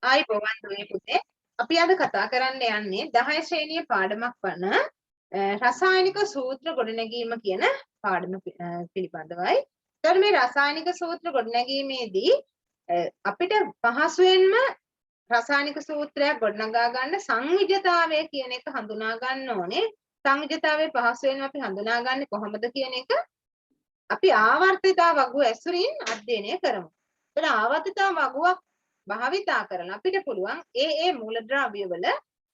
ආයිබෝවන් දුවේ පුතේ. අපි අද කතා කරන්න යන්නේ 10 ශ්‍රේණියේ පාඩමක් වන රසායනික සූත්‍ර ගොඩනැගීම කියන පාඩම පිළිබඳවයි. ඒතර මේ රසායනික සූත්‍ර ගොඩනැගීමේදී අපිට පහසුවෙන්ම රසායනික සූත්‍රයක් ගොඩනගා ගන්න සංවිධිතතාවය කියන එක හඳුනා ගන්න ඕනේ. සංවිධිතතාවය පහසුවෙන්ම අපි හඳුනාගන්නේ කොහොමද කියන එක අපි ආවර්තිතා වගුව ඇසුරින් අධ්‍යයනය කරමු. ඒතර ආවර්තිතා වගුවක් භාවිතා කරලා අපිට පුළුවන් ඒ මූලද්‍රව්‍ය වල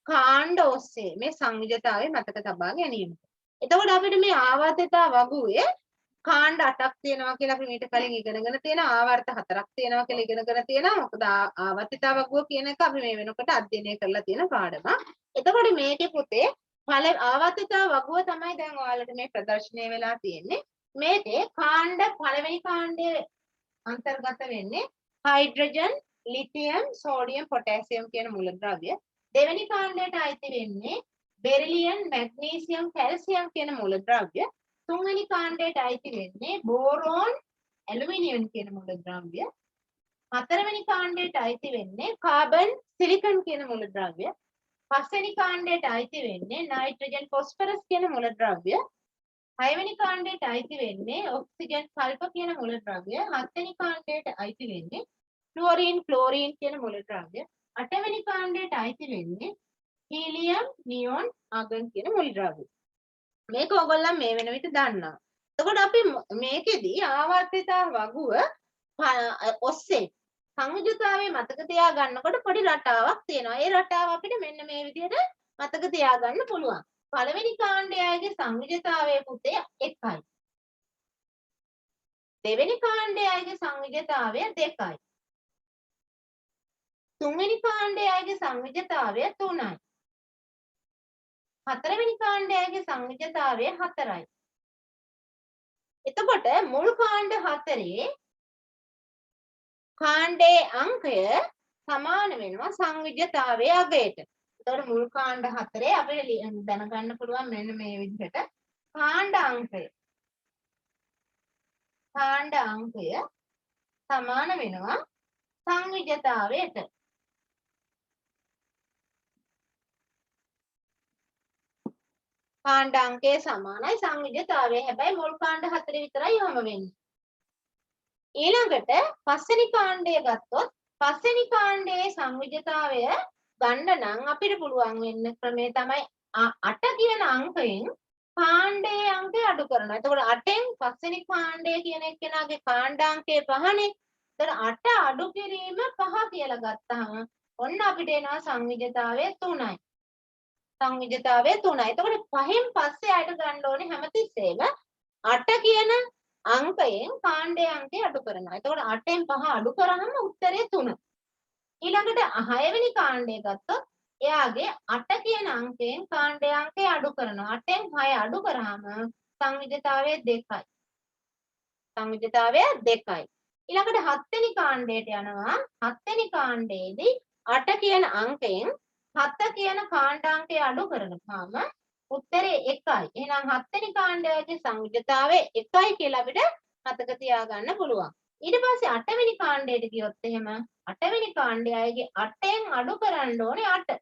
කාණ්ඩ ඔස්සේ මේ සංවිධිතතාවය මතක තබා ගැනීම. එතකොට අපිට මේ ආවර්තිතා වගුවේ කාණ්ඩ 8ක් තියෙනවා කියලා අපි මීට කලින් ඉගෙනගෙන තියෙනවා. ආවර්ත 4ක් තියෙනවා කියලා ඉගෙනගෙන තියෙනවා. මොකද ආවර්තිතා වගුව කියන එක අපි මේ වෙනකොට අධ්‍යයනය කරලා තියෙන පාඩමක්. එතකොට මේකේ පුතේ ආවර්තිතා වගුව තමයි දැන් ඔයාලට මේ ප්‍රදර්ශනය වෙලා තියෙන්නේ. මේකේ කාණ්ඩ පළවෙනි කාණ්ඩයේ අන්තර්ගත වෙන්නේ හයිඩ්‍රජන්, ලිතියම්, සෝඩියම්, පොටෑසියම් කියන මූලද්‍රව්‍ය. දෙවෙනි කාණ්ඩයට අයිති වෙන්නේ බෙරිලියම්, මැග්නීසියම්, කැල්සියම් කියන මූලද්‍රව්‍ය. තුන්වෙනි කාණ්ඩයට අයිති වෙන්නේ බෝරෝන්, ඇලුමිනියම් කියන මූලද්‍රව්‍ය. හතරවෙනි කාණ්ඩයට අයිති වෙන්නේ කාබන්, සිලිකන් කියන මූලද්‍රව්‍ය. පස්වෙනි කාණ්ඩයට අයිති වෙන්නේ නයිට්‍රජන්, ෆොස්ෆරස් කියන මූලද්‍රව්‍ය. හයවෙනි කාණ්ඩයට අයිති වෙන්නේ ඔක්සිජන්, සල්ෆර් කියන මූලද්‍රව්‍ය. හත්වෙනි කාණ්ඩයට අයිති වෙන්නේ ක්ලෝරින්, ක්ලෝරින් කියන මූලද්‍රව්‍ය. අටවෙනි කාණ්ඩයට අයිති වෙන්නේ හීලියම්, නියොන්, ආගන් කියන මූලද්‍රව්‍ය. මේක ඔයගොල්ලන් මේ වෙන විට දන්නවා. එතකොට අපි මේකෙදී ආවර්තිතා වගුව ඔස්සේ සංවිධිතතාවයේ මතක තියා ගන්නකොට පොඩි රටාවක් තියෙනවා. ඒ රටාව අපිට මෙන්න මේ විදිහට මතක තියා ගන්න පුළුවන්. පළවෙනි කාණ්ඩයගේ සංවිධිතතාවය පුතේ 1යි. දෙවෙනි කාණ්ඩයගේ සංවිධිතතාවය 2යි. තුන්වෙනි කාණ්ඩයගේ සංවිධිතතාවය 3යි. හතරවෙනි කාණ්ඩයගේ සංවිධිතතාවය 4යි. එතකොට මුල් කාණ්ඩ 4 කාණ්ඩයේ අංකය සමාන වෙනවා සංවිධිතතාවයේ අගයට. එතකොට මුල් කාණ්ඩ 4 අපිට දැනගන්න පුළුවන් මෙන්න මේ විදිහට කාණ්ඩ අංකය සමාන වෙනවා සංවිධිතතාවයට. කාණ්ඩ අංකය සමානයි සංවිධිතතාවය. හැබැයි මුල් කාණ්ඩ 4 විතරයි යොම වෙන්නේ. ඊළඟට පස්වෙනි කාණ්ඩය ගත්තොත් පස්වෙනි කාණ්ඩයේ සංවිධිතතාවය ගන්න නම් අපිට පුළුවන් වෙන්න ක්‍රමය තමයි 8 කියන අංකයෙන් කාණ්ඩයේ අංකය අඩු කරනවා. එතකොට 8න් පස්වෙනි කාණ්ඩය කියන එක්කෙනාගේ කාණ්ඩාංකය 5නේ. එතකොට 8 අඩු කිරීම 5 කියලා ගත්තාම ඔන්න අපිට එනවා සංවිධිතතාවය 3යි. සංවිධිතතාවය 3යි. එතකොට 5න් පස්සේ අයට ගන්න ඕනේ හැමතිස්සෙම 8 කියන අංකයෙන් කාණ්ඩයේ අංකය අඩු කරනවා. එතකොට 8න් 5 අඩු කරාම උත්තරේ 3. ඊළඟට 6 වෙනි කාණ්ඩය ගත්තොත් එයාගේ 8 කියන අංකයෙන් කාණ්ඩයේ අංකය අඩු කරනවා. 8න් 6 අඩු කරාම සංවිධිතතාවය 2යි. සංවිධිතතාවය 2යි. ඊළඟට 7 වෙනි කාණ්ඩයට යනවා. 7 වෙනි කාණ්ඩයේදී 8 කියන අංකයෙන් 7 කියන කාණ්ඩාංකය අඩු කරනවාම උත්තරේ 1යි. එහෙනම් 7 වෙනි කාණ්ඩයේ සංවිධිතතාවය 1යි කියලා අපිට මතක තියාගන්න පුළුවන්. ඊට පස්සේ 8 වෙනි කාණ්ඩයට ගියොත් එහෙම 8 වෙනි කාණ්ඩයගේ 8න් අඩු කරන්න ඕනේ 8.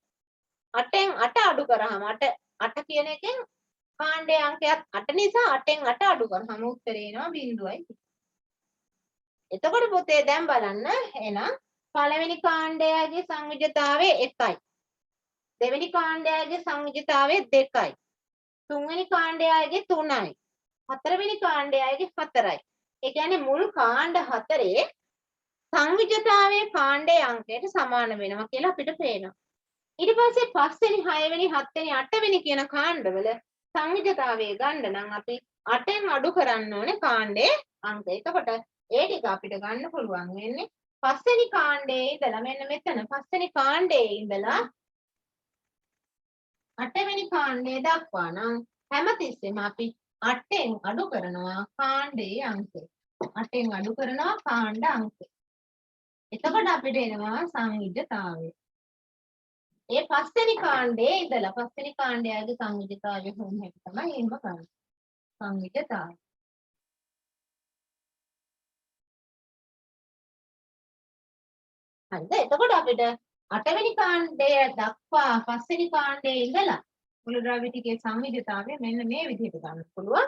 8න් 8 අඩු කරාම 8 කියන එකෙන් කාණ්ඩයේ අංකයත් 8 නිසා 8න් 8 අඩු කරාම උත්තරේ එනවා 0යි. එතකොට පුතේ දැන් බලන්න එහෙනම් පළවෙනි කාණ්ඩයගේ සංවිධිතතාවය 1යි. දෙවෙනි කාණ්ඩයගේ සංවිධිතතාවය 2යි. තුන්වෙනි කාණ්ඩයගේ 3යි. හතරවෙනි කාණ්ඩයගේ 4යි. ඒ කියන්නේ මුල් කාණ්ඩ 4 සංවිධිතතාවයේ කාණ්ඩයේ අංකයට සමාන වෙනවා කියලා අපිට පේනවා. ඊට පස්සේ 5 වෙනි 6 වෙනි 7 වෙනි 8 වෙනි කියන කාණ්ඩවල සංවිධිතතාවය ගන්න නම් අපි 8න් අඩු කරන්න ඕනේ කාණ්ඩයේ අංකය. එතකොට ඒ ටික අපිට ගන්න පුළුවන් වෙන්නේ 5 වෙනි කාණ්ඩයේ ඉඳලා මෙන්න මෙතන 5 වෙනි කාණ්ඩයේ ඉඳලා 8 වෙනි කාණ්ඩය දක්වා නම් හැමතිස්සෙම අපි 8න් අඩු කරනවා කාණ්ඩයේ අංකය. 8න් අඩු කරනවා කාණ්ඩ අංකය. එතකොට අපිට එනවා සංවිධිතතාවය. ඒ 5 වෙනි කාණ්ඩයේ ඉඳලා 5 වෙනි කාණ්ඩයගේ සංවිධිතතාවය හොයන හැටි තමයි එහෙම කරන්නේ. සංවිධිතතාවය. හරිද? එතකොට අපිට අටවෙනි කාණ්ඩය දක්වා පස්වෙනි කාණ්ඩයේ ඉඳලා මූලද්‍රව්‍ය ටිකේ සංවිධිතතාවය මෙන්න මේ විදිහට ගන්න පුළුවන්.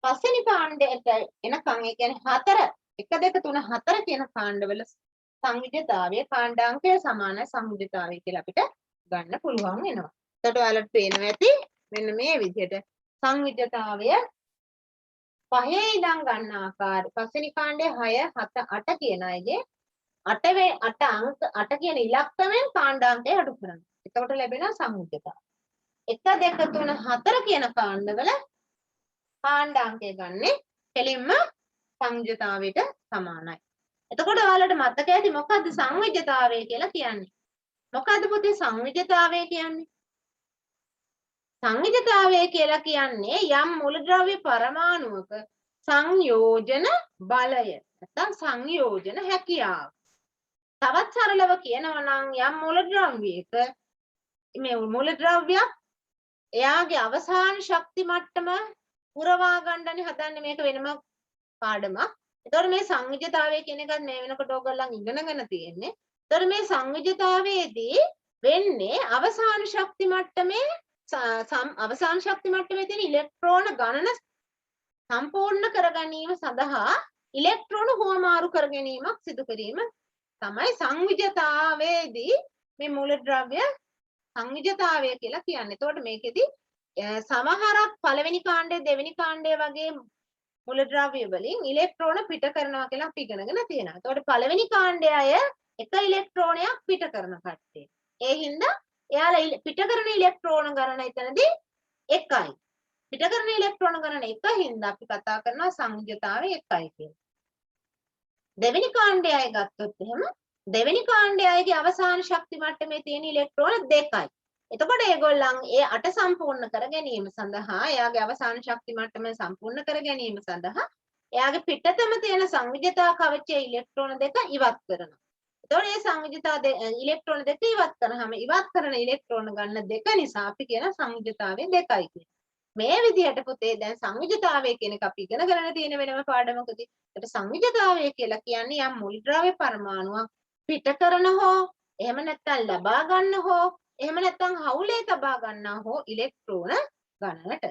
පස්වෙනි කාණ්ඩයට එනකන් ඒ කියන්නේ 4 1 2 3 4 කියන කාණ්ඩවල සංවිධිතතාවය කාණ්ඩාංකය සමාන සංවිධිතතාවය කියලා අපිට ගන්න පුළුවන් වෙනවා. එතකොට ඔයාලට පේනවා ඇති මෙන්න මේ විදිහට සංවිධිතතාවය පහේ ඉඳන් ගන්න ආකාරය පස්වෙනි කාණ්ඩයේ 6 7 8 කියන අයගේ 8 කියන ඉලක්කමෙන් කාණ්ඩාංකය අඩු කරනවා. එතකොට ලැබෙනවා සංවිධිතතාවය. 1 2 3 4 කියන කාණ්ඩවල කාණ්ඩාංකය ගන්නෙ කෙලින්ම සංවිධිතතාවයට සමානයි. එතකොට ඔයාලට මතක ඇති මොකද්ද සංවිධිතතාවය කියලා කියන්නේ? මොකද්ද පුතේ සංවිධිතතාවය කියන්නේ? සංවිධිතතාවය කියලා කියන්නේ යම් මූලද්‍රව්‍ය පරමාණුවක සංයෝජන බලය නැත්නම් සංයෝජන හැකියාව. තවත් සරලව කියනවා නම් යම් මූලද්‍රව්‍යයක මේ මූලද්‍රව්‍යයක් එයාගේ අවසාන ශක්ති මට්ටම පුරවා ගන්නනේ හදන්නේ මේක වෙනම පාඩමක්. ඒතකොට මේ සංවිධිතතාවය කියන එකත් මේ වෙනකොට ඕගොල්ලන් ඉගෙනගෙන තියෙන්නේ. ඒතකොට මේ සංවිධිතතාවයේදී වෙන්නේ අවසාන ශක්ති මට්ටමේ අවසාන ශක්ති මට්ටමේ තියෙන ඉලෙක්ට්‍රෝන ගණන සම්පූර්ණ කර ගැනීම සඳහා ඉලෙක්ට්‍රෝන හුවමාරු කර ගැනීමක් සිදු කිරීම තමයි සංවිධිතතාවයේදී මේ මූලද්‍රව්‍ය සංවිධිතතාවය කියලා කියන්නේ. එතකොට මේකෙදි සමහරක් පළවෙනි කාණ්ඩයේ දෙවෙනි කාණ්ඩයේ වගේ මූලද්‍රව්‍ය වලින් ඉලෙක්ට්‍රෝන පිට කරනවා කියලා අපි ඉගෙනගෙන තියෙනවා. එතකොට පළවෙනි කාණ්ඩයේ අය එක ඉලෙක්ට්‍රෝනයක් පිට කරන කට්ටිය. ඒ හින්දා එයාලා පිට කරන ඉලෙක්ට්‍රෝන ගණන එතනදී 1යි. පිට කරන ඉලෙක්ට්‍රෝන ගණන 1 හින්දා අපි කතා කරනවා සංවිධිතතාවය 1යි කියලා. දෙවෙනි කාණ්ඩයේ අය ගත්තොත් එහෙම දෙවෙනි කාණ්ඩයේ අයගේ අවසාන ශක්ති මට්ටමේ තියෙන ඉලෙක්ට්‍රෝන 2යි. එතකොට ඒගොල්ලන් ඒ 8 සම්පූර්ණ කර ගැනීම සඳහා එයාගේ අවසාන ශක්ති මට්ටම සම්පූර්ණ කර ගැනීම සඳහා එයාගේ පිටතම තියෙන සංවිධිතා කවචයේ ඉලෙක්ට්‍රෝන 2 ඉවත් කරනවා. එතකොට මේ සංවිධිතා ඉලෙක්ට්‍රෝන 2 ඉවත් කරාම ඉවත් කරන ඉලෙක්ට්‍රෝන ගන්න 2 නිසා අපි කියන සංවිධිතාවය 2යි කියලා. මේ විදිහට පුතේ දැන් සංවිධිතාවය කියන එක අපි ඉගෙන ගන්න තියෙන වෙනම පාඩමකදී. ඒකට සංවිධිතාවය කියලා කියන්නේ යම් මූලද්‍රව්‍ය පරමාණුවක් පිට කරන හෝ එහෙම නැත්නම් ලබා ගන්න හෝ එහෙම නැත්නම් හවුලේ තබා ගන්නා හෝ ඉලෙක්ට්‍රෝන ගණනට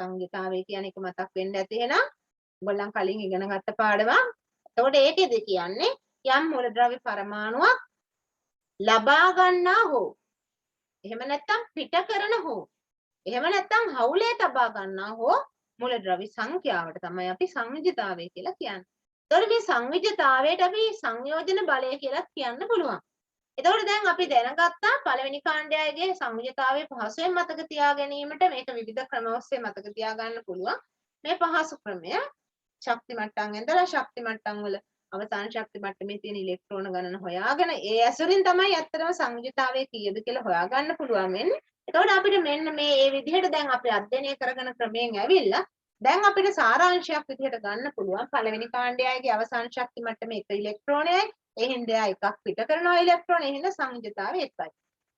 සංවිධිතාවය කියන එක මතක් වෙන්න ඇති එහෙනම් ඔයගොල්ලන් කලින් ඉගෙන ගත්ත පාඩමක්. එතකොට ඒකෙදි කියන්නේ යම් මූලද්‍රව්‍ය පරමාණුවක් ලබා ගන්නා හෝ එහෙම නැත්නම් පිට කරන හෝ එහෙම නැත්නම් හවුලේ තබා ගන්නා හෝ මූලද්‍රව්‍ය සංඛ්‍යාවට තමයි අපි සංවිධිතාවය කියලා කියන්නේ. ඒතකොට මේ සංවිධිතාවයට අපි සංයෝජන බලය කියලා කියන්න පුළුවන්. එතකොට දැන් අපි දැනගත්තා පළවෙනි කාණ්ඩයගේ සංවිධිතාවය පහසුවෙන් මතක තියා ගැනීමට මේක විවිධ ක්‍රම ඔස්සේ මතක තියා ගන්න පුළුවන්. මේ පහසු ක්‍රමය ශක්ති මට්ටම් ඇඳලා ශක්ති මට්ටම් වල අවසාන ශක්ති මට්ටමේ තියෙන ඉලෙක්ට්‍රෝන ගණන හොයාගෙන ඒ ඇසුරින් තමයි ඇත්තටම සංවිධිතාවය කීයද කියලා හොයාගන්න පුළුවන් වෙන්නේ. එතකොට අපිට මෙන්න මේ විදිහට දැන් අපි අධ්‍යයනය කරගෙන ක්‍රමයෙන් ඇවිල්ලා දැන් අපිට සාරාංශයක් විදිහට ගන්න පුළුවන් පළවෙනි කාණ්ඩයගේ අවසාන ශක්ති මට්ටමේ 1 ඉලෙක්ට්‍රෝනයයි ඒ හින්දා එකක් පිට කරනවා ඉලෙක්ට්‍රෝන ඒ හින්දා සංවිධිතාවය 1යි.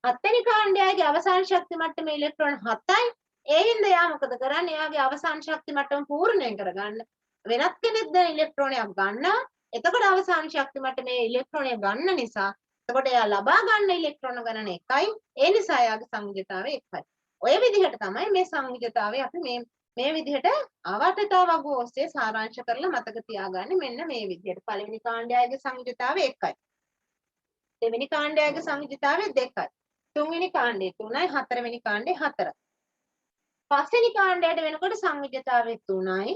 හත්වෙනි කාණ්ඩයගේ අවසාන ශක්ති මට්ටමේ ඉලෙක්ට්‍රෝන 7යි ඒ හින්දා එයා මොකද කරන්නේ එයාගේ අවසාන ශක්ති මට්ටම පූර්ණය කරගන්න වෙනත් කෙනෙක් දැන් ඉලෙක්ට්‍රෝනයක් ගන්නවා. එතකොට අවසාන ශක්ති මට්ටමේ ඉලෙක්ට්‍රෝනය ගන්න නිසා එතකොට එයා ලබා ගන්න ඉලෙක්ට්‍රෝන ගණන 1යි. ඒ නිසා එයාගේ සංවිධිතාවය 1යි. ඔය විදිහට තමයි මේ සංවිධිතාවය අපි මේ විදිහට අවටතා වගු ඔස්සේ සාරාංශ කරලා මතක තියාගන්නේ මෙන්න මේ විදිහට. පළවෙනි කාණ්ඩයගේ සංවිධිතාවය 1යි. දෙවෙනි කාණ්ඩයගේ සංවිධිතාවය 2යි. තුන්වෙනි කාණ්ඩය 3යි. හතරවෙනි කාණ්ඩය 4යි. පස්වෙනි කාණ්ඩයට වෙනකොට සංවිධිතාවය 3යි.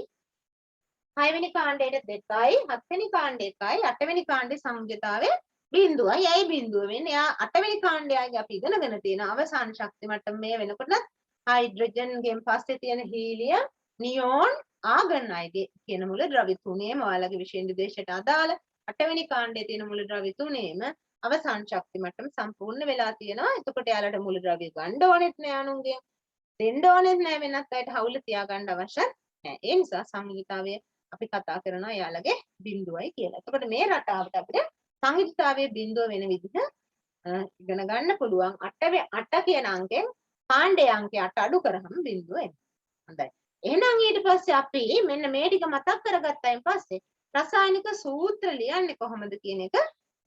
හයවෙනි කාණ්ඩයට 2යි. හත්වෙනි කාණ්ඩය 1යි. අටවෙනි කාණ්ඩේ සංවිධිතාවය 0යි. ඇයි 0 වෙන්නේ? එයා අටවෙනි කාණ්ඩයගේ අපි ඉගෙනගෙන තියෙන අවසාන ශක්ති මට්ටම මේ වෙනකොට හයිඩ්‍රජන්ගෙන් පස්සේ තියෙන හීලියම්, නියෝන්, ආගන් අයගේ කියන මූලද්‍රව්‍ය තුනේම ඔයාලගේ විෂය නිර්දේශයට අදාළ අටවෙනි කාණ්ඩයේ තියෙන මූලද්‍රව්‍ය තුනේම අවසාන ශක්ති මට්ටම සම්පූර්ණ වෙලා තියෙනවා. එතකොට එයාලට මූලද්‍රව්‍ය ගන්න ඕනෙත් නෑ අනුන්ගෙන්. දෙන්න ඕනෙත් නෑ වෙනත් අයට හවුල තියාගන්න අවශ්‍ය නෑ. ඒ නිසා සංවිධිතාවය අපි කතා කරනවා එයාලගේ 0යි කියලා. එතකොට මේ රටාවට අපිට සංවිධිතාවයේ 0 වෙන විදිහ ඉගෙන ගන්න පුළුවන්. 8 කියන අංකෙන් කාණ්ඩයේ අංකය 8 අඩු කරාම 0 එනවා. හොඳයි. එහෙනම් ඊට පස්සේ අපි මෙන්න මේ ටික මතක් කරගත්තායින් පස්සේ රසායනික සූත්‍ර ලියන්නේ කොහොමද කියන එක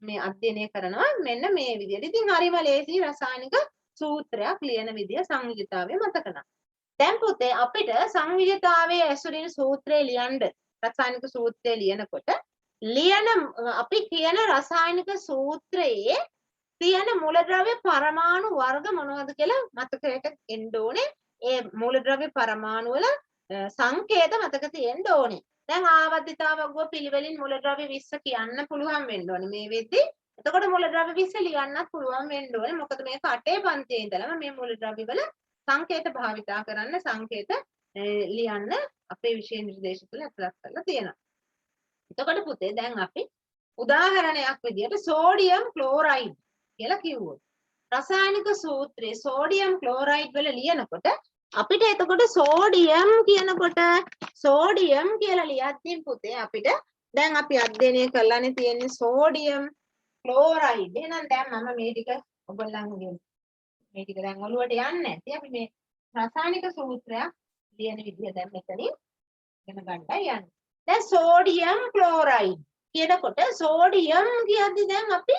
මේ අධ්‍යයනය කරනවා මෙන්න මේ විදිහට. ඉතින් හරිම ලේසි රසායනික සූත්‍රයක් ලියන විදිය සංවිධිතාවය මතක නම්. දැන් පුතේ අපිට සංවිධිතාවයේ ඇසුරින් සූත්‍රය ලියන්න රසායනික සූත්‍රය ලියනකොට අපි කියන රසායනික සූත්‍රයේ තියෙන මූලද්‍රව්‍ය පරමාණු වර්ග මොනවද කියලා මතකයට එන්න ඕනේ. ඒ මූලද්‍රව්‍ය පරමාණු වල සංකේත මතක තියෙන්න ඕනේ. දැන් ආවර්තිතාවක පිළිවෙලින් මූලද්‍රව්‍ය 20 කියන්න පුළුවන් වෙන්න ඕනේ මේ වෙද්දී. එතකොට මූලද්‍රව්‍ය 20 ලියන්නත් පුළුවන් වෙන්න ඕනේ. මොකද මේක 8 පන්තියේ ඉඳලම මේ මූලද්‍රව්‍ය වල සංකේත භාවිතා කරන්න සංකේත ලියන්න අපේ විෂය නිර්දේශ තුළ ඇතුළත් කරලා තියෙනවා. එතකොට පුතේ දැන් අපි උදාහරණයක් විදිහට සෝඩියම් ක්ලෝරයිඩ් කියලා කිව්වොත් රසායනික සූත්‍රයේ සෝඩියම් ක්ලෝරයිඩ් වල ලියනකොට අපිට එතකොට සෝඩියම් කියනකොට සෝඩියම් කියලා ලියද්දී පුතේ අපිට දැන් අපි අධ්‍යයනය කරලානේ තියෙන්නේ සෝඩියම් ක්ලෝරයිඩ්. එහෙනම් දැන් මම මේ ටික ඔයගොල්ලන්ගේ මේ ටික දැන් ඔළුවට යන්නේ නැති අපි මේ රසායනික සූත්‍රයක් ලියන විදිය දැන් මෙතනින් ඉගෙන ගන්නයි යන්නේ. දැන් සෝඩියම් ක්ලෝරයිඩ් කියනකොට සෝඩියම් කියද්දි දැන් අපි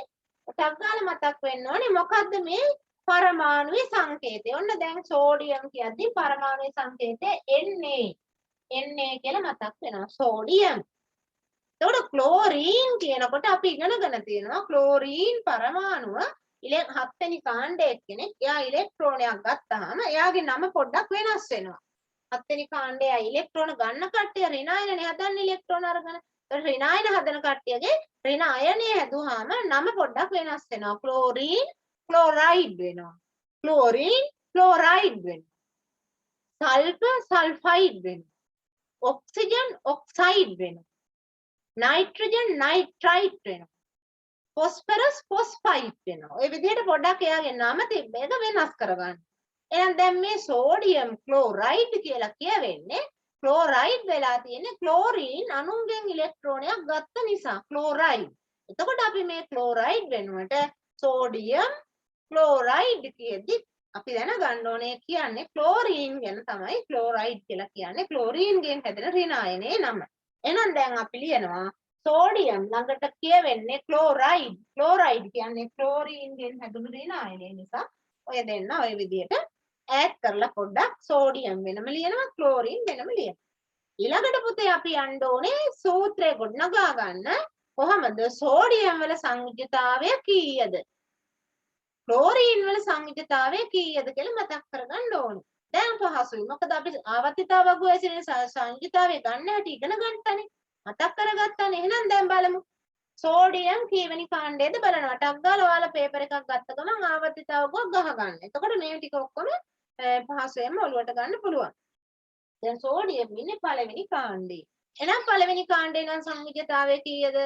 ටග්ගාල මතක් වෙන්න ඕනේ මොකද්ද මේ පරමාණුවේ සංකේතය. ඔන්න දැන් සෝඩියම් කියද්දි පරමාණුවේ සංකේතය Na කියලා මතක් වෙනවා සෝඩියම්. එතකොට ක්ලෝරීන් කියනකොට අපි ඉගෙනගෙන තියෙනවා ක්ලෝරීන් පරමාණුව 7 වෙනි කාණ්ඩයේ කෙනෙක් එයා ඉලෙක්ට්‍රෝනයක් ගත්තාම එයාගේ නම පොඩ්ඩක් වෙනස් වෙනවා. 7 වෙනි කාණ්ඩයේ ඉලෙක්ට්‍රෝන ගන්න කට්ටිය රිනායනනේ හදන්නේ ඉලෙක්ට්‍රෝන අරගෙන. ඒත් රිනායන හදන කට්ටියගේ රිනායනය හැදුවාම නම පොඩ්ඩක් වෙනස් වෙනවා. ක්ලෝරීන් ක්ලෝරයිඩ් වෙනවා. ක්ලෝරීන් ක්ලෝරයිඩ් වෙනවා. සල්ෆර් සල්ෆයිඩ් වෙනවා. ඔක්සිජන් ඔක්සයිඩ් වෙනවා. නයිට්‍රජන් නයිට්‍රයිඩ් වෙනවා. ෆොස්ෆරස් ෆොස්ෆයිඩ් වෙනවා. ඔය විදිහට පොඩ්ඩක් එයාගේ නම තිබ්බ එක වෙනස් කරගන්න. එහෙනම් දැන් මේ සෝඩියම් ක්ලෝරයිඩ් කියලා කියවෙන්නේ ක්ලෝරයිඩ් වෙලා තියෙන්නේ ක්ලෝරීන් අණුන්ගෙන් ඉලෙක්ට්‍රෝනයක් ගත්ත නිසා ක්ලෝරයිඩ්. එතකොට අපි මේ ක්ලෝරයිඩ් වෙනුවට සෝඩියම් ක්ලෝරයිඩ් කියද්දි අපි දැනගන්න ඕනේ කියන්නේ ක්ලෝරීන් ගැන තමයි ක්ලෝරයිඩ් කියලා කියන්නේ ක්ලෝරීන්ගෙන් හැදෙන රිනායනයේ නම. එහෙනම් දැන් අපි ලියනවා සෝඩියම් ළඟට කියවෙන්නේ ක්ලෝරයිඩ්. ක්ලෝරයිඩ් කියන්නේ ක්ලෝරීන්ගෙන් හැදුණු රිනායනය නිසා ඔය දෙන්න ඔය විදිහට ඈඩ් කරලා පොඩ්ඩක් සෝඩියම් වෙනම ලියනවා ක්ලෝරීන් වෙනම ලියනවා. ඊළඟට පුතේ අපි යන්න ඕනේ සූත්‍රය ගොඩනගා ගන්න කොහමද සෝඩියම් වල සංයුජතාවය කීයද? ක්ලෝරීන් වල සංයුජතාවය කීයද කියලා මතක් කරගන්න ඕනේ. දැන් පහසුයි. මොකද අපි ආවර්තිතාවක ඇසිරෙන සංයුජතාවය ගන්න හැටි ඉගෙන ගන්නතනේ. මතක් කරගත්තානේ. එහෙනම් දැන් බලමු. සෝඩියම් කීවෙනි කාණ්ඩයේද බලනවා. ටක් ගාලා ඔයාලා පේපර් එකක් ගත්ත ගමන් ආවර්තිතාවක ගහ ගන්න. එතකොට මේ ටික ඔක්කොම පහසුවෙන්ම ඔලුවට ගන්න පුළුවන්. දැන් සෝඩියම් ඉන්නේ පළවෙනි කාණ්ඩේ. එහෙනම් පළවෙනි කාණ්ඩේ නම් සංයුජතාවය කීයද?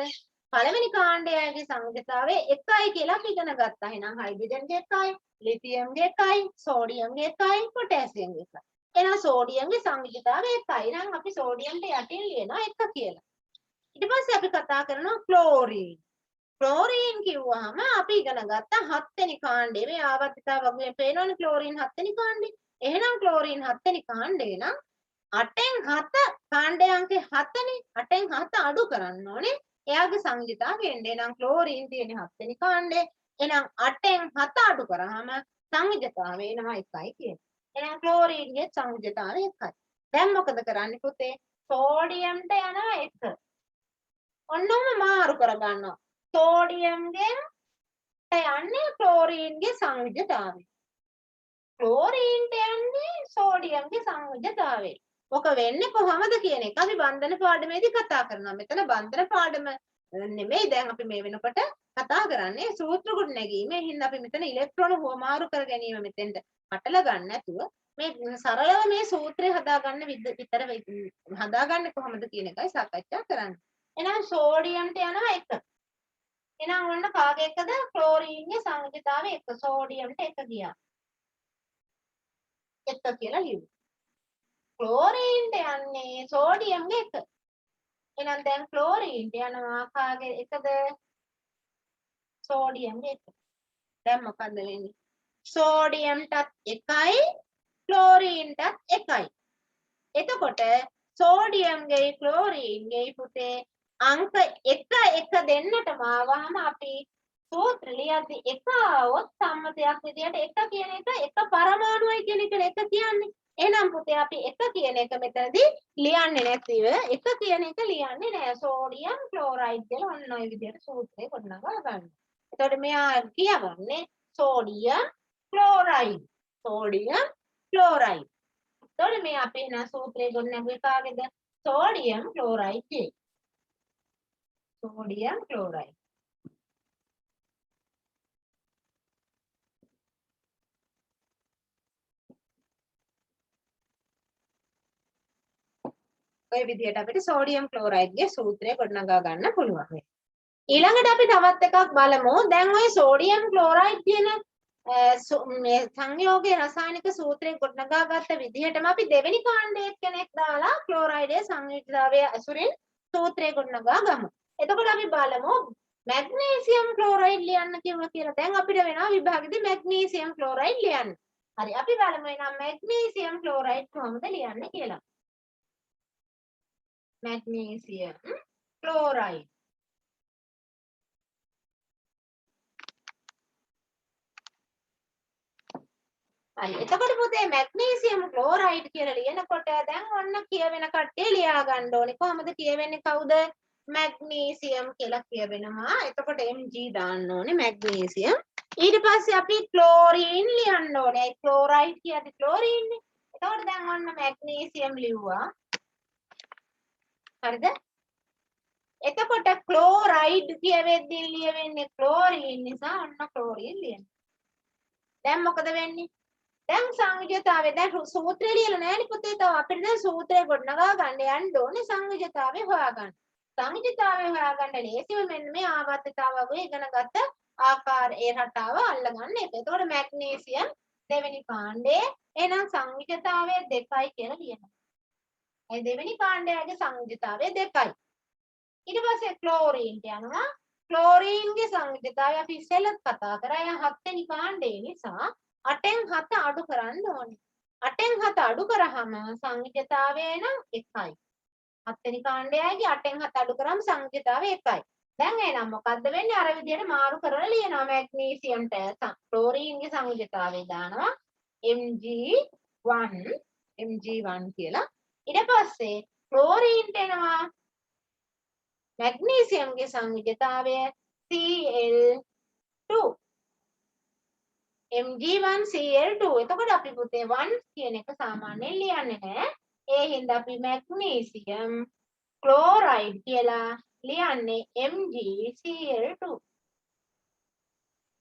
පළවෙනි කාණ්ඩයගේ සංයුජතාවය 1යි කියලා අපි ඉගෙන ගත්තා. එහෙනම් හයිඩ්‍රජන්ගේ 1යි, ලිතියම්ගේ 1යි, සෝඩියම්ගේ 1යි, පොටෑසියම්ගේ 1යි. එහෙනම් සෝඩියම්ගේ සංයුජතාවය 1යි. නම් අපි සෝඩියම්ට යටින් ලියනවා 1 කියලා. ඊට පස්සේ අපි කතා කරනවා ක්ලෝරීන්. ක්ලෝරීන් කිව්වහම අපි ඉගෙන ගත්තා 7 වෙනි කාණ්ඩේ. මේ ආවර්තිතාව වගේ පේනවනේ ක්ලෝරීන් 7 වෙනි කාණ්ඩේ. එහෙනම් ක්ලෝරීන් 7 වෙනි කාණ්ඩේ නම් 8න් 7 කාණ්ඩයේ අංකේ 7නේ. 8න් 7 අඩු කරන්න ඕනේ. එයාගේ සංයුජතාවය එන්නේ. එහෙනම් ක්ලෝරීන් තියෙන්නේ 7 වෙනි කාණ්ඩේ. එහෙනම් 8න් 7 අඩු කරාම සංයුජතාවය එනවා 1යි කියන්නේ. එහෙනම් ක්ලෝරීන්ගේ සංයුජතාවය 1යි. දැන් මොකද කරන්නේ පුතේ? සෝඩියම්ට යනවා 1. ඔන්නම මාරු කරගන්නවා. සෝඩියම්ගෙන් යන්නේ ක්ලෝරීන්ගේ සංයුජතාවය. ක්ලෝරීන්ට යන්නේ සෝඩියම්ගේ සංයුජතාවය. ඔක වෙන්නේ කොහොමද කියන එක අපි බන්ධන පාඩමේදී කතා කරනවා. මෙතන බන්ධන පාඩම නෙමෙයි දැන් අපි මේ වෙනකොට කතා කරන්නේ සූත්‍ර ගොඩ නැගීමේ හින්දා අපි මෙතන ඉලෙක්ට්‍රෝන හුවමාරු කර ගැනීම මෙතෙන්ට පටල ගන්න නැතුව මේ සරලව මේ සූත්‍රය හදාගන්න විතර හදාගන්නේ කොහොමද කියන එකයි සාකච්ඡා කරන්නේ. එහෙනම් සෝඩියම්ට යනවා 1. එහෙනම් ඔන්න කාගේ එකද? ක්ලෝරීන්ගේ සංයුජතාවය 1. සෝඩියම්ට 1 ගියා. 1 කියලා ලියමු. ක්ලෝරීන්ට යන්නේ සෝඩියම්ගේ 1. එහෙනම් දැන් ක්ලෝරීන්ට යනවා කාගේ එකද? සෝඩියම්ගේ 1. දැන් මොකද වෙන්නේ? සෝඩියම්ටත් 1යි ක්ලෝරීන්ටත් 1යි. එතකොට සෝඩියම්ගේ ක්ලෝරීන්ගේ පුතේ අංක 1 දෙන්නටම ආවහම අපි සූත්‍ර ලියද්දි 1 આવොත් සම්මතයක් විදියට 1 කියන එක පරමාණුයි කියන එක කියන්නේ. එහෙනම් පුතේ අපි 1 කියන එක මෙතනදී ලියන්නේ නැතිව 1 කියන එක ලියන්නේ නෑ. සෝඩියම් ක්ලෝරයිඩ් කියලා ඔන්න ඔය විදියට සූත්‍රය ගොඩනගා ගන්න. එතකොට මෙයා කියවන්නේ සෝඩියම් ක්ලෝරයිඩ්. Sodium chloride. එතකොට මේ අපි එන සූත්‍රය ගොඩනගුවේ කාගේද? සෝඩියම් ක්ලෝරයිඩ් කියේ. sodium chloride. ඔය විදිහට අපිට sodium chloride ගේ සූත්‍රය ගොඩනගා ගන්න පුළුවන්. ඊළඟට අපි තවත් එකක් බලමු. දැන් ওই sodium chloride කියන මේ සංයෝගයේ රසායනික සූත්‍රය ගොඩනගා ගත්ත විදිහටම අපි දෙවෙනි කාණ්ඩයේ කෙනෙක් දාලා ක්ලෝරයිඩයේ සංයුක්තතාවය අසුරින් සූත්‍රය ගොඩනගා ගමු. එතකොට අපි බලමු මැග්නීසියම් ක්ලෝරයිඩ් ලියන්න කිව්වා කියලා. දැන් අපිට වෙනවා විභාගෙදී මැග්නීසියම් ක්ලෝරයිඩ් ලියන්න. හරි අපි බලමු එහෙනම් මැග්නීසියම් ක්ලෝරයිඩ් කොහොමද ලියන්නේ කියලා. Magnesium chloride. හරි එතකොට පුතේ මැග්නීසියම් ක්ලෝරයිඩ් කියලා ලියනකොට දැන් ඔන්න කියවෙන කට්ටිය ලියා ගන්න ඕනේ. කොහොමද කියවෙන්නේ කවුද? මැග්නීසියම් කියලා කියවෙනවා. එතකොට Mg දාන්න ඕනේ මැග්නීසියම්. ඊට පස්සේ අපි ක්ලෝරීන් ලියන්න ඕනේ. ක්ලෝරයිඩ් කියන්නේ ක්ලෝරීන් නේ. එතකොට දැන් ඔන්න මැග්නීසියම් ලිව්වා. හරිද? එතකොට ක්ලෝරයිඩ් කියවෙද්දී ලියවෙන්නේ ක්ලෝරීන් නිසා ඔන්න ක්ලෝරීන් ලියන්න. දැන් මොකද වෙන්නේ? දැන් සංයුජතාවය දැන් සූත්‍රය ලියලා නැහැ පුතේ. තව අපිට දැන් සූත්‍රය ගොඩනගා ගන්න යන්න ඕනේ සංයුජතාවය හොයාගන්න. සංයුජතාවය හොයාගන්න ලේසිව මෙන්න මේ ආවර්තිතාව වගේ ඉගෙනගත්ත ආකාරයේ රටාව අල්ලගන්න එක. එතකොට මැග්නීසියම් දෙවෙනි කාණ්ඩයේ එහෙනම් සංයුජතාවය 2යි කියලා ලියනවා. ඒ දෙවෙනි කාණ්ඩයේ සංයුජතාවය 2යි. ඊට පස්සේ ක්ලෝරීන්ට යනවා. ක්ලෝරීන්ගේ සංයුජතාවය අපි ඉස්සෙල්ලත් කතා කරා. එයා 7 වෙනි කාණ්ඩේ නිසා 8න් 7 අඩු කරන්න ඕනේ. 8න් 7 අඩු කරාම සංයුජතාවය නම් 1යි. 7 වෙනි කාණ්ඩයයි 8න් 7 අඩු කරාම සංයුජතාවය 1යි. දැන් එහෙනම් මොකද්ද වෙන්නේ? අර විදිහට මාරු කරලා ලියනවා. මැග්නීසියම්ට ක්ලෝරීන්ගේ සංයුජතාවය දානවා Mg1 කියලා. ඊට පස්සේ ක්ලෝරීන්ට එනවා මැග්නීසියම්ගේ සංයුජතාවය Cl2. Mg1Cl2. එතකොට අපි පුතේ 1 කියන එක සාමාන්‍යයෙන් ලියන්නේ නැහැ. ඒ හින්දා අපි මැග්නීසියම් ක්ලෝරයිඩ් කියලා ලියන්නේ MgCl2.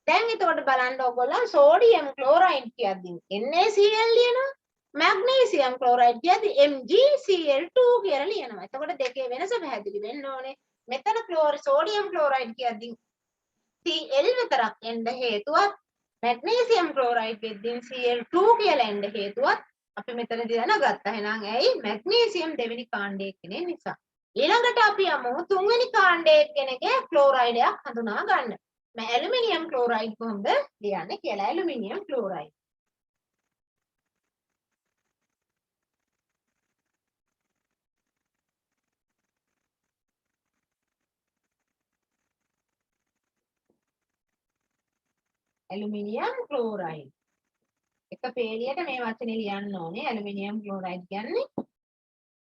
දැන් එතකොට බලන්න ඕගොල්ලෝ සෝඩියම් ක්ලෝරයිඩ් කියද්දී NaCl ලියනවා. මැග්නීසියම් ක්ලෝරයිඩ් කියද්දී MgCl2 කියලා ලියනවා. එතකොට දෙකේ වෙනස පැහැදිලි වෙන්න ඕනේ. මෙතන සෝඩියම් ක්ලෝරයිඩ් කියද්දී Cl විතරක් එන්න හේතුවක් මැග්නීසියම් ක්ලෝරයිඩ් වෙද්දී Cl2 කියලා එන්න හේතුවක් අපි මෙතනදී දැනගත්තා. එහෙනම් ඇයි? මැග්නීසියම් දෙවෙනි කාණ්ඩයේ කෙනෙක් නිසා. ඊළඟට අපි යමු තුන්වෙනි කාණ්ඩයේ කෙනෙක්ගේ ක්ලෝරයිඩයක් හඳුනා ගන්න. මේ ඇලුමිනියම් ක්ලෝරයිඩ් කොහොමද ලියන්නේ කියලා. Aluminium chloride. Aluminium chloride. එක පේලියට මේ වචනේ ලියන්න ඕනේ. ඇලුමිනියම් ක්ලෝරයිඩ් කියන්නේ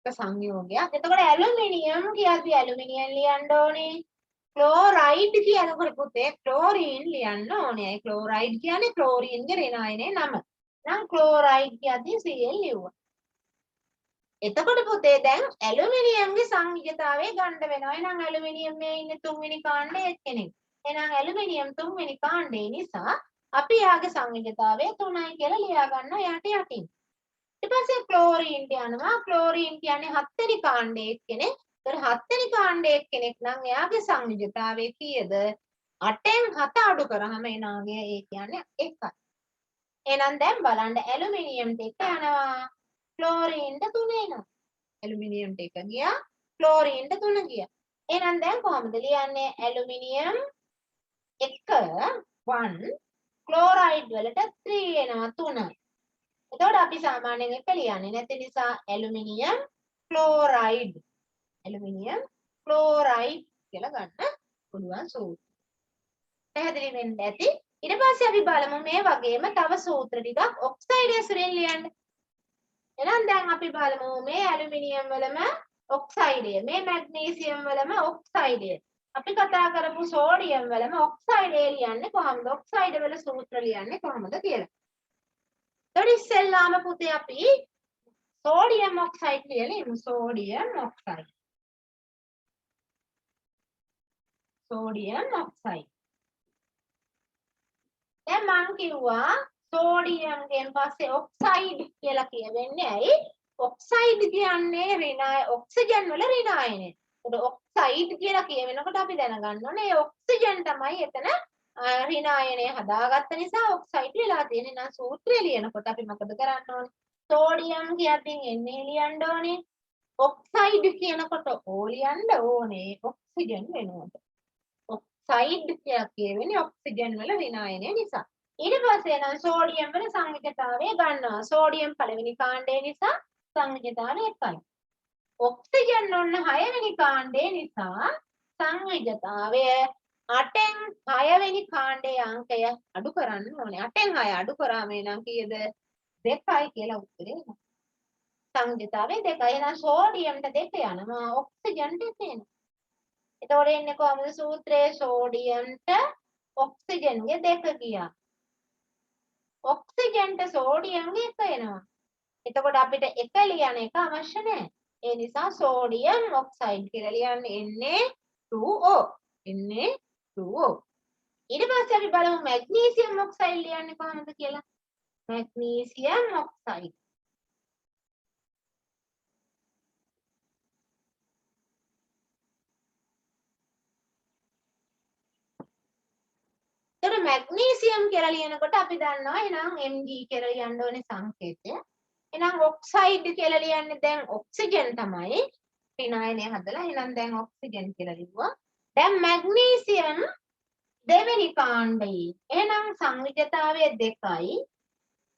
එක සංයෝගයක්. එතකොට ඇලුමිනියම් කියද්දී ඇලුමිනියම් ලියන්න ඕනේ. ක්ලෝරයිඩ් කියනකොට පුතේ ක්ලෝරීන් ලියන්න ඕනේ. ඒ ක්ලෝරයිඩ් කියන්නේ ක්ලෝරීන්ගේ ඍණායනයේ නම. නම් ක්ලෝරයිඩ් කියද්දී Cl ලියුවා. එතකොට පුතේ දැන් ඇලුමිනියම්ගේ සංයුජතාවය ගන්න වෙනවා. එහෙනම් ඇලුමිනියම් මේ ඉන්නේ තුන්වෙනි කාණ්ඩයේ කෙනෙක්. එහෙනම් ඇලුමිනියම් තුන්වෙනි කාණ්ඩේ නිසා අපි යාගේ සංයුජතාවය 3යි කියලා ලියා ගන්නවා යට යටින්. ඊට පස්සේ ක්ලෝරීන්ට යනවා. ක්ලෝරීන් කියන්නේ 7 වෙනි කාණ්ඩයේ කෙනෙක්. ඒතර 7 වෙනි කාණ්ඩයේ කෙනෙක් නම් එයාගේ සංයුජතාවය කීයද? 8න් 7 අඩු කරාම එනාගේ ඒ කියන්නේ 1යි. එහෙනම් දැන් බලන්න ඇලුමිනියම්ට 1 යනවා. ක්ලෝරීන්ට 3 එනවා. ඇලුමිනියම්ට 1 ගියා. ක්ලෝරීන්ට 3 ගියා. එහෙනම් දැන් කොහොමද ලියන්නේ? ඇලුමිනියම් 1 ක්ලෝරයිඩ් වලට 3 එනවා 3. එතකොට අපි සාමාන්‍යයෙන් 1 ලියන්නේ නැති නිසා ඇලුමිනියම් ක්ලෝරයිඩ් ක්ලෝරයිඩ් කියලා ගන්න පුළුවන් සූත්‍ර. පැහැදිලි වෙන්න ඇති. ඊට පස්සේ අපි බලමු මේ වගේම තව සූත්‍ර ටිකක් ඔක්සයිඩ් ඇසුරෙන් ලියන්න. එහෙනම් දැන් අපි බලමු මේ ඇලුමිනියම් වලම ඔක්සයිඩය, මේ මැග්නීසියම් වලම ඔක්සයිඩය. අපි කතා කරපු සෝඩියම් වලම ඔක්සයිඩය ලියන්නේ කොහොමද? ඔක්සයිඩ් වල සූත්‍ර ලියන්නේ කොහොමද කියලා. ඒතකොට ඉස්සෙල්ලාම පුතේ අපි සෝඩියම් ඔක්සයිඩ් කියලා ලියමු. Sodium oxide. Sodium oxide. දැන් මං කිව්වා සෝඩියම් ගෙන් පස්සේ ඔක්සයිඩ් කියලා කියවෙන්නේ ඇයි? ඔක්සයිඩ් කියන්නේ ඔක්සිජන් වල ඍණායනය. ඒකට ඔක්සයිඩ් කියලා කියවෙනකොට අපි දැනගන්න ඕනේ ඔක්සිජන් තමයි එතන ඍණායනය හදාගත්ත නිසා ඔක්සයිඩ් වෙලා තියෙන්නේ. නම් සූත්‍රය ලියනකොට අපි මොකද කරන්න ඕනේ? සෝඩියම් කියද්දී Na ලියන්න ඕනේ. ඔක්සයිඩ් කියනකොට O ලියන්න ඕනේ ඔක්සිජන් වෙනුවට. ඔක්සයිඩ් කියලා කියවෙන්නේ ඔක්සිජන් වල ඍණායනය නිසා. ඊට පස්සේ නම් සෝඩියම් වල සංයුජතාවය ගන්නවා. සෝඩියම් පළවෙනි කාණ්ඩය නිසා සංයුජතාවය 1යි. ඔක්සිජන් ඔන්න 6 වෙනි කාණ්ඩය නිසා සංයුජතාවය 8න් 6 වෙනි කාණ්ඩයේ අංකය අඩු කරන්න ඕනේ. 8න් 6 අඩු කරාම එනම් කීයද? 2යි කියලා උත්තරේ එනවා. සංයුජතාවය 2යි. එහෙනම් සෝඩියම්ට 2 යනවා, ඔක්සිජන්ට 1 එනවා. එතකොට එන්නේ කොහොමද සූත්‍රයේ? සෝඩියම්ට ඔක්සිජන්ගේ 2 ගියා. ඔක්සිජන්ට සෝඩියම්ගේ 1 එනවා. එතකොට අපිට 1 ලියන එක අවශ්‍ය නැහැ. ඒ නිසා සෝඩියම් ඔක්සයිඩ් කියලා ලියන්නේ Na2O. Na2O. ඊට පස්සේ අපි බලමු මැග්නීසියම් ඔක්සයිඩ් ලියන්නේ කොහොමද කියලා. Magnesium oxide. එතකොට මැග්නීසියම් කියලා ලියනකොට අපි දන්නවා එහෙනම් Mg කියලා ලියන්න ඕනේ සංකේතය. එහෙනම් ඔක්සයිඩ් කියලා ලියන්නේ දැන් ඔක්සිජන් තමයි. ඍණායනය හදලා එහෙනම් දැන් ඔක්සිජන් කියලා ලිව්වා. දැන් මැග්නීසියම් දෙවෙනි කාණ්ඩයේ. එහෙනම් සංයුජතාවය 2යි.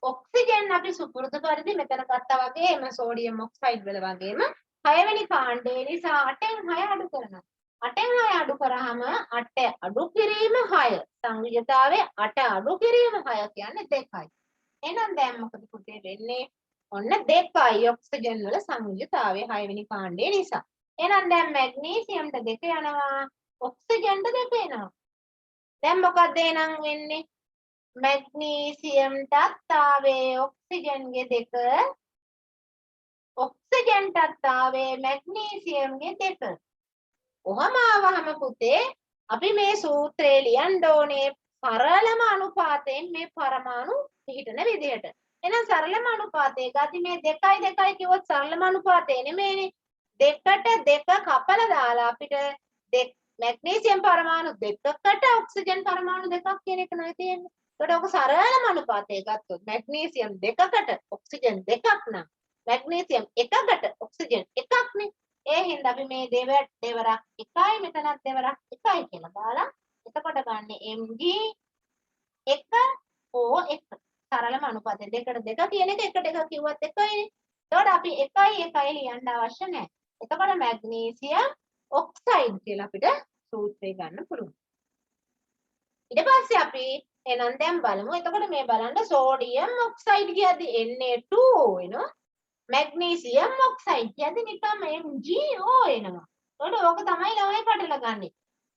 ඔක්සිජන් අපි සුපුරුදු පරිදි මෙතන ගත්තා වගේම සෝඩියම් ඔක්සයිඩ් වල වගේම 6 වෙනි කාණ්ඩයේ නිසා 8න් 6 අඩු කරනවා. 8න් 6 අඩු කරාම 8 අඩු කිරීම 6. සංයුජතාවය 8 අඩු කිරීම 6 කියන්නේ 2යි. එහෙනම් දැන් මොකද පුතේ වෙන්නේ? ඔන්න 2යි ඔක්සිජන් වල සංයුජතාවය 6 වෙනි කාණ්ඩය නිසා. එහෙනම් දැන් මැග්නීසියම්ට 2 යනවා, ඔක්සිජන්ට 2 එනවා. දැන් මොකද එහෙනම් වෙන්නේ? මැග්නීසියම්ටත් ආවේ ඔක්සිජන්ගේ 2, ඔක්සිජන්ටත් ආවේ මැග්නීසියම්ගේ 2. ඔහම ආවහම පුතේ අපි මේ සූත්‍රය ලියන්න ඕනේ සරලම අනුපාතයෙන් මේ පරමාණු පිහිටන විදිහට. එහෙනම් සරලම අනුපාතය ගති මේ 2යි 2යි කිව්වොත් සරලම අනුපාතය නෙමෙයිනේ. 2ට 2 කපලා දාලා අපිට මැග්නීසියම් පරමාණු 2කට ඔක්සිජන් පරමාණු 2ක් කියන එක නෑ තියෙන්නේ. ඒකට ඔක සරලම අනුපාතය ගත්තොත් මැග්නීසියම් 2කට ඔක්සිජන් 2ක් නම් මැග්නීසියම් 1කට ඔක්සිජන් 1ක් නේ. ඒ හින්දා අපි මේ දෙවරක් 1යි මෙතනත් දෙවරක් 1යි කියලා දාලා එතකොට ගන්න Mg 1O1 සරලම අනුපාතය 2ට 2 කියන එක 1ට 1 කිව්වත් 1යිනේ. එතකොට අපි 1යි 1යි ලියන්න අවශ්‍ය නැහැ. එතකොට මැග්නීසියම් ඔක්සයිඩ් කියලා අපිට සූත්‍රය ගන්න පුළුවන්. ඊට පස්සේ අපි එහෙනම් දැන් බලමු. එතකොට මේ බලන්න සෝඩියම් ඔක්සයිඩ් කියද්දි Na2O එනවා. මැග්නීසියම් ඔක්සයිඩ් කියද්දි නිකම්ම MgO එනවා. එතකොට ඕක තමයි ළමයි පටල ගන්නෙ.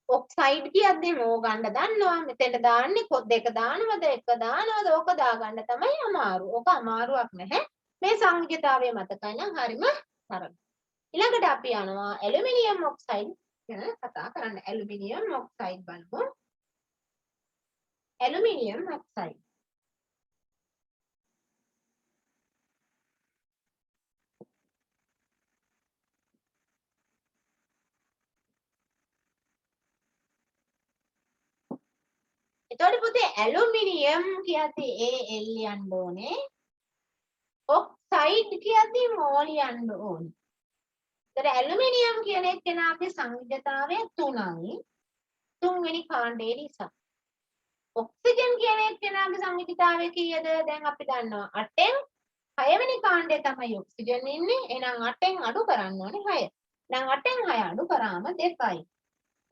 ඔක්සයිඩ් කියද්දි මෝ ගන්න දන්නවා. මෙතෙන්ට දාන්නේ දෙක දානවද එක දානවද ඕක දාගන්න තමයි අමාරු. ඕක අමාරුවක් නැහැ. මේ සංයුජතාවය මතකයි නම් හරිම සරලයි. ඊළඟට අපි යනවා ඇලුමිනියම් ඔක්සයිඩ් ගැන කතා කරන්න. ඇලුමිනියම් ඔක්සයිඩ් බලමු. ඇලුමිනියම් ඔක්සයිඩ් එතකොට පුතේ ඇලුමිනියම් කියද්දි Al ලියන්න ඕනේ. ඔක්සයිඩ් කියද්දි මෝ ලියන්න ඕනේ. ඒතර ඇලුමිනියම් කියන එක්කෙනාගේ සංයුජතාවය 3යි. 3 වෙනි කාණ්ඩයේ නිසා. ඔක්සිජන් කියන එක්කෙනාගේ සංයුජතාවය කීයද? දැන් අපි දන්නවා 8න් 6 වෙනි කාණ්ඩයේ තමයි ඔක්සිජන් ඉන්නේ. එහෙනම් 8න් අඩු කරන්න ඕනේ 6. එහෙනම් 8න් 6 අඩු කරාම 2යි.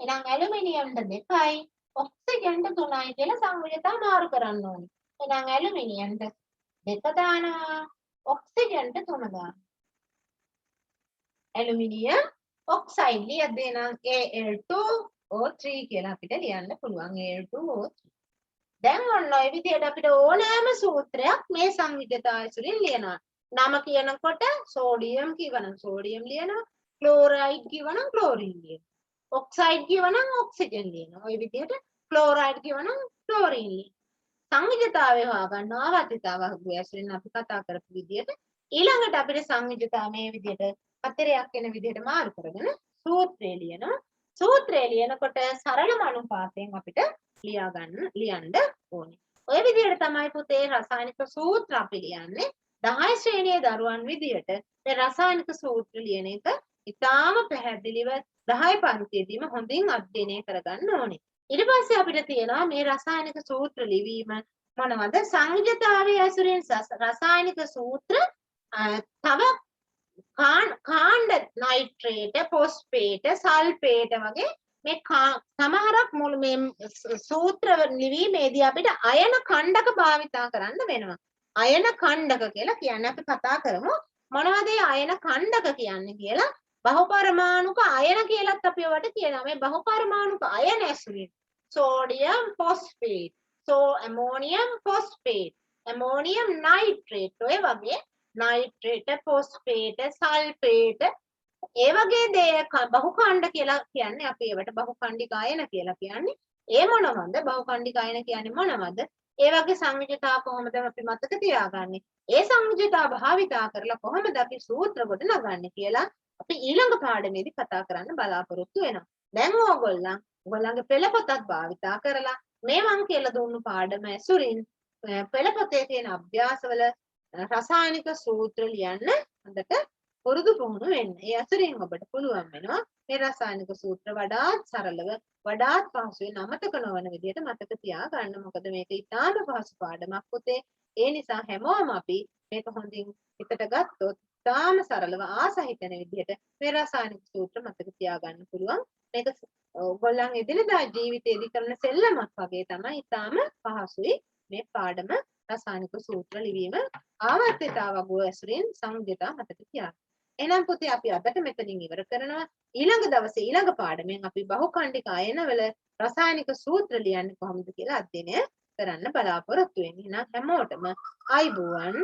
එහෙනම් ඇලුමිනියම්ට 2යි ඔක්සිජන්ට 3යි කියලා සංයුජතා මාරු කරන්න ඕනේ. එහෙනම් ඇලුමිනියම්ට 2 දානවා ඔක්සිජන්ට 3 දානවා. ඇලුමිනියම් ඔක්සයිඩ් ලියද්දී නම් Al2O3 කියලා අපිට ලියන්න පුළුවන්. Al2O3. දැන් ඔන්න ඔය විදිහට අපිට ඕනෑම සූත්‍රයක් මේ සංයුජතා ඇසුරින් ලියනවා. නම කියනකොට සෝඩියම් කිවනම් සෝඩියම් ලියනවා. ක්ලෝරයිඩ් කිවනම් ක්ලෝරින් ලියනවා. ඔක්සයිඩ් කිවනම් ඔක්සිජන් ලියනවා. ඔය විදිහට ක්ලෝරයිඩ් කිවනම් ක්ලෝරින් ලියනවා. සංයුජතාවය හොයාගන්න ආවර්තිතාවය ඇසුරින් අපි කතා කරපු විදිහට ඊළඟට අපිට සංයුජතා මේ විදිහට හතරයක් වෙන විදිහට මාරු කරගෙන සූත්‍රය ලියනවා. සූත්‍රය ලියනකොට සරල අනුපාතයෙන් අපිට ලියන්න ඕනේ. ඔය විදිහට තමයි පුතේ රසායනික සූත්‍ර අපි ලියන්නේ. 10 ශ්‍රේණියේ දරුවන් විදිහට මේ රසායනික සූත්‍ර ලියන එක ඉතාම පැහැදිලිව 10 පන්තියේදීම හොඳින් අධ්‍යයනය කරගන්න ඕනේ. ඊට පස්සේ අපිට තියෙනවා මේ රසායනික සූත්‍ර ලිවීම මොනවද? සංයුජතාවයේ ඇසුරින් රසායනික සූත්‍ර තව කාණ්ඩ නයිට්‍රේට, ෆොස්ෆේට, සල්ෆේට වගේ මේ සමහරක් මුළු මේ සූත්‍ර ලිවීමේදී අපිට අයන කණ්ඩක භාවිතා කරන්න වෙනවා. අයන කණ්ඩක කියලා කියන්නේ අපි කතා කරමු මොනවද අයන කණ්ඩක කියන්නේ කියලා. බහුපරමාණුක අයන කියලාත් අපි ඔයාලට කියනවා. මේ බහුපරමාණුක අයන ඇසුරින් sodium phosphate, ammonium phosphate, ammonium nitrate ඔය වගේ nitrate, phosphate, sulfate ඒ වගේ දේ බහුඛණ්ඩ කියලා කියන්නේ අපි ඒවට බහුඛණ්ඩික අයන කියලා කියන්නේ. ඒ මොනවද? බහුඛණ්ඩික අයන කියන්නේ මොනවද? ඒ වගේ සංයුජතා කොහොමද අපි මතක තියාගන්නේ? ඒ සංයුජතා භාවිතා කරලා කොහොමද අපි සූත්‍ර කොට නගන්නේ කියලා අපි ඊළඟ පාඩමේදී කතා කරන්න බලාපොරොත්තු වෙනවා. දැන් ඔයගොල්ලන්ගේ පෙළපොතත් භාවිතා කරලා මේ මං කියලා දුන්නු පාඩම ඇසුරින් පෙළපොතේ තියෙන අභ්‍යාසවල රසායනික සූත්‍ර ලියන්න හොඳට පුරුදු පුහුණු වෙන්න. ඒ අසුරින් ඔබට පුළුවන් වෙනවා මේ රසායනික සූත්‍ර වඩාත් සරලව වඩාත් පහසුවෙන් අමතක නොවන විදිහට මතක තියාගන්න. මොකද මේක ඉතාම පහසු පාඩමක් පුතේ. ඒ නිසා හැමෝම අපි මේක හොඳින් හිතට ගත්තොත් ඉතාම සරලව ආස හිතෙන විදිහට මේ රසායනික සූත්‍ර මතක තියාගන්න පුළුවන්. මේක ඔයගොල්ලන් එදිනදා ජීවිතයේදී කරන සෙල්ලමක් වගේ තමයි ඉතාම පහසුයි මේ පාඩම රසායනික සූත්‍ර ලිවීම ආවර්තිතාව වගුව ඇසුරින් සංයුජතා මතක තියාගන්න. එහෙනම් පුතේ අපි අදට මෙතනින් ඉවර කරනවා. ඊළඟ දවසේ ඊළඟ පාඩමෙන් අපි බහුඛණ්ඩික අයනවල රසායනික සූත්‍ර ලියන්නේ කොහොමද කියලා අධ්‍යයනය කරන්න බලාපොරොත්තු වෙන්නේ. එහෙනම් හැමෝටම ආයුබෝවන්.